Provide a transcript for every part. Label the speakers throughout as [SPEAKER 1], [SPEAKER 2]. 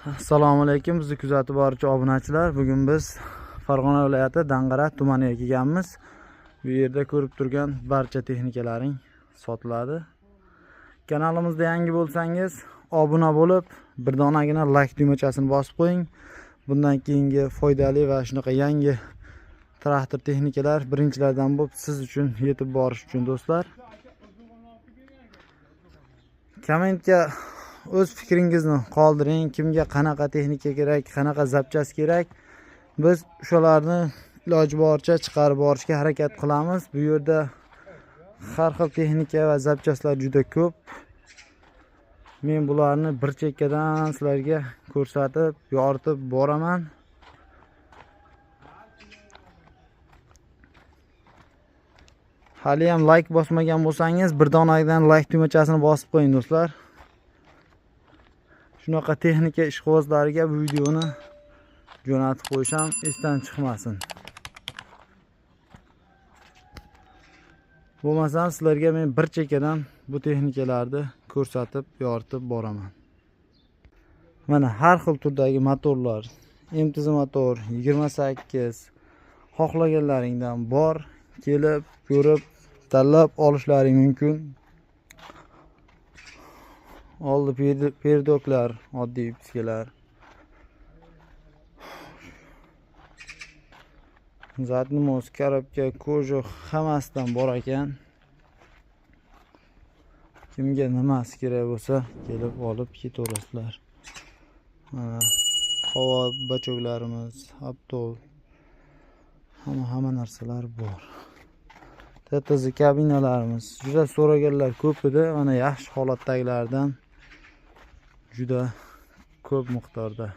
[SPEAKER 1] Assalomu alaykum, bizni kuzatib boruvchi obunachilar. Bugun biz Farg'ona viloyati Dang'ara tumaniga kelganmiz. Bu yerda ko'rib turgan barcha texnikalaring sotiladi. Kanalimizda yangi bo'lsangiz, obuna bo'lib, bir donagina like tugmachasini bosib qo'ying. Bundan keyingi foydali va shunaqa yangi traktor texnikalar birinchilardan bo'lib siz uchun yetib borish uchun do'stlar. Kommentga o'z fikringizni qoldiring. Kimga qanaqa texnika kerak, qanaqa zapchast kerak, biz o'shalarni iloji boricha chiqarib borishga harakat qilamiz. Bu yerda har xil texnika va zapchastlar juda ko'p. Men bularni bir chekkadan sizlarga ko'rsatib, yoritib boraman. Hali ham like bosmagan bo'lsangiz, bir donadan like tugmachasini bosib qo'ying do'stlar. Shunaqa texnika ishqibozlariga bu videoni jo'natib qo'yisham esdan chiqmasin. Bo'lmasam sizlarga men bir chekkadan bu texnikalarni ko'rsatib, yoritib boraman. Mana har xil turdagi motorlar, MTZ motor 28 xohlaganlaringdan bor, kelib, ko'rib, tanlab olishlaring mumkin. Oldi perdoklar, oddiy piskalar. Zatnimoz, korobka, ko'joq hammasidan bor ekan. Kimga nimasi kerak bo'lsa, kelib olib ketaverasizlar. Havo bachoklarimiz, aptol, hamma narsalar bor. TTZ kabinalarimiz juda so'raganlar ko'p edi. Mana yaxshi holatdagilardan juda ko'p miqdorda.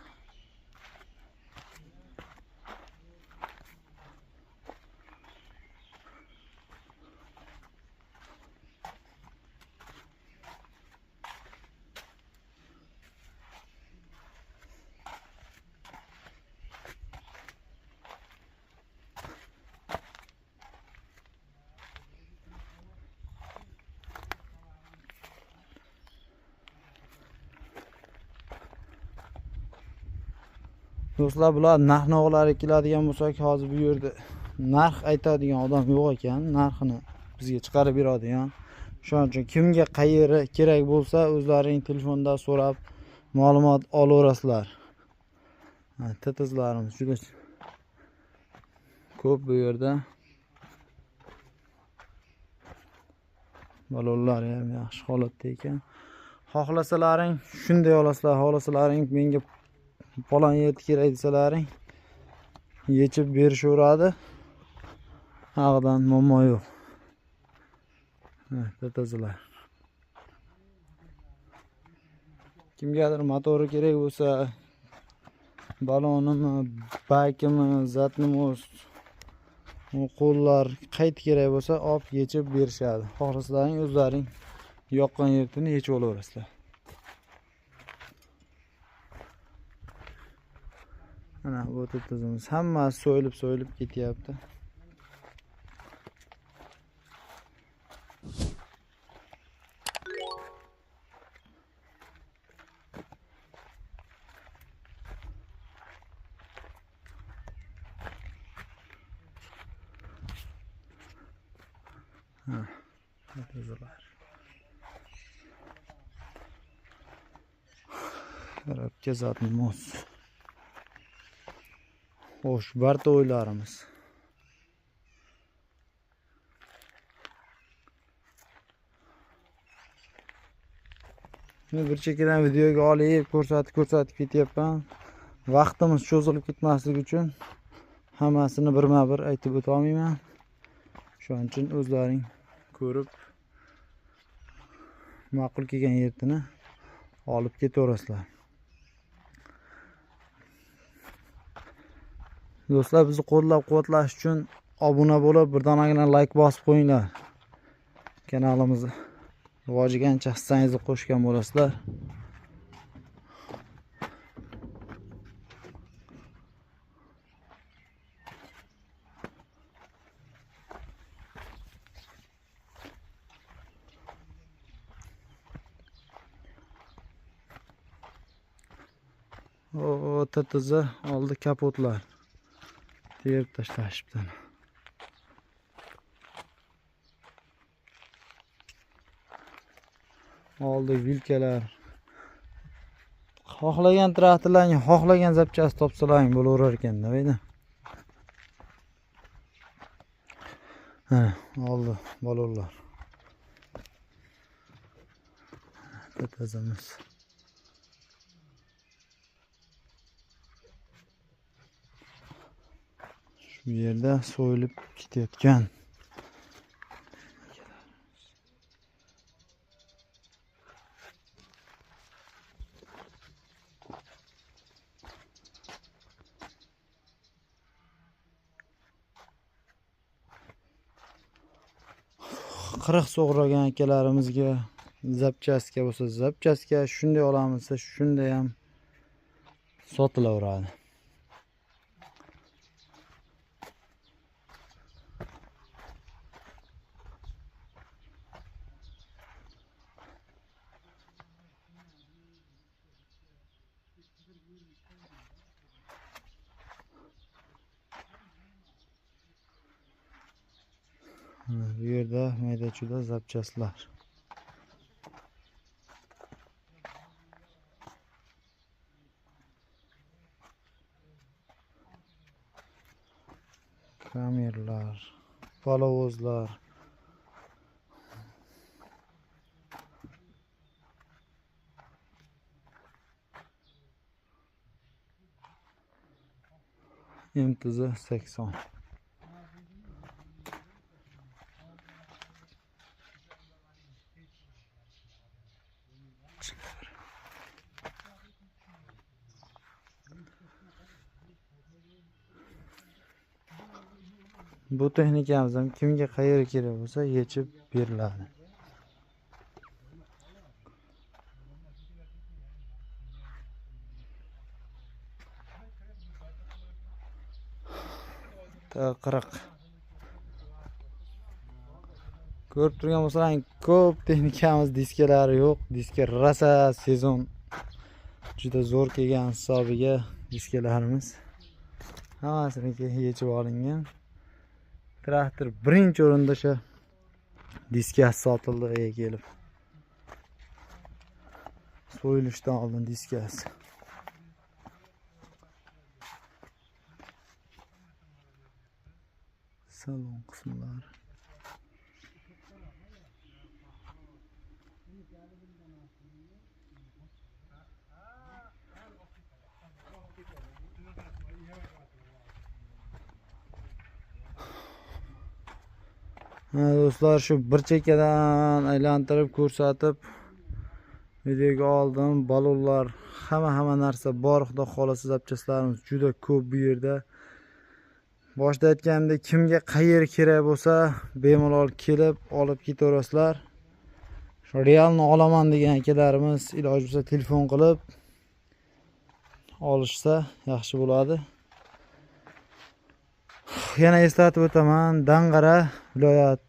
[SPEAKER 1] Do'stlar, bular narx-navolar keladigan bo'lsak, hozir bu yerda narx aytadigan odam yo'q ekan, narxini bizga chiqarib beradigan. Shuning uchun kimga qayeri kerak bo'lsa, o'zlaring telefonda so'rab ma'lumot olaverasizlar. TTZlarimiz juda ko'p bu yerda. Balonlar ham yaxshi holatda ekan. Xohlasalaring shunday olasizlar, xohlasalaring menga falon yerda kerak desalaring yechib berishaveradi. Haqdan muammo yo'q. TTZlar. Kimgadir motori kerak bo'lsa, balonimi, bakimi, zatnimoz, qo'llar qayt kerak bo'lsa, olib yechib berishadi. Xohlasalaring o'zlaring yoqqan yerini yechib olaverasizlar. Mana bu TTZimiz hammasi so'yilib ketyapti. TTZlar. Korobka, zatnimoz. Xo'sh, barcha o'ylarimiz. Men bir chekkadan videoga olib ko'rsatib ketyapman. Vaqtimiz cho'zilib ketmasligi uchun hammasini birma-bir aytib o'ta olmayman. Shuning uchun o'zlaring ko'rib ma'qul kelgan yerini olib ketaverasizlar. Do'stlar, bizni qo'llab-quvvatlash uchun obuna bo'lib, bir donagina like bosib qo'yinglar. Kanalimizni rivojigancha hissangizni qo'shgan bo'lasizlar. O'ta toza oldi kapotlar. Terib tashlashibdi. Oldi vilkalar. Xohlagan traktorlarga xohlagan zapchast topsalaring bo'laverar ekan-da, deydi. Ha, oldi balonlar. Tazamiz. Shu yerda so'yilib ketayotgan. Qirq so'g'ragan akalarimizga zapchastga bo'lsa zapchastga, shunday olamiz, shunday ham sotilaveradi. Bu yerda mayda-chuyda zapchastlar. Kamerlar, palovozlar. MTZ 80. Bu texnikamiz ham kimga qayerga kerak bo'lsa yechib beriladi. Qirq. Ko'rib turgan bo'lsalaring, ko'p texnikamiz diskalari yo'q. Diska rasa sezon juda zo'r kelgan hisobiga diskalarimiz hammasiniki yechib olingan. Traktor birinchi o'rinda o'sha diskasi sotildi kelib. So'yilishdan oldin diskasi. Salon qismlari. Do'stlar, shu bir chekkadan aylantirib ko'rsatib videoga oldim. Balonlar, hamma narsa bor. Xudo xolasa zapchastlarimiz juda ko'p bu yerda. Boshda aytganimdek, kimga qayer kerak bo'lsa, bemalol kelib olib ketaverasizlar. Shu realni olaman degan akalarimiz iloji bo'lsa telefon qilib olishsa yaxshi bo'ladi. Yana eslatib o'taman, Dang'ara viloyat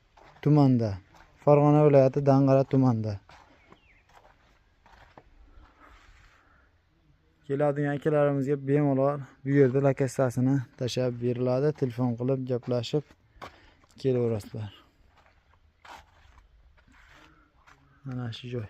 [SPEAKER 1] tumanda. Farg'ona viloyati Dang'ara tumanda. Keladigan akalarimizga bemalol bu yerda lokatsiyasini tashab beriladi. Telefon qilib gaplashib kelaverasizlar. Mana shu joy.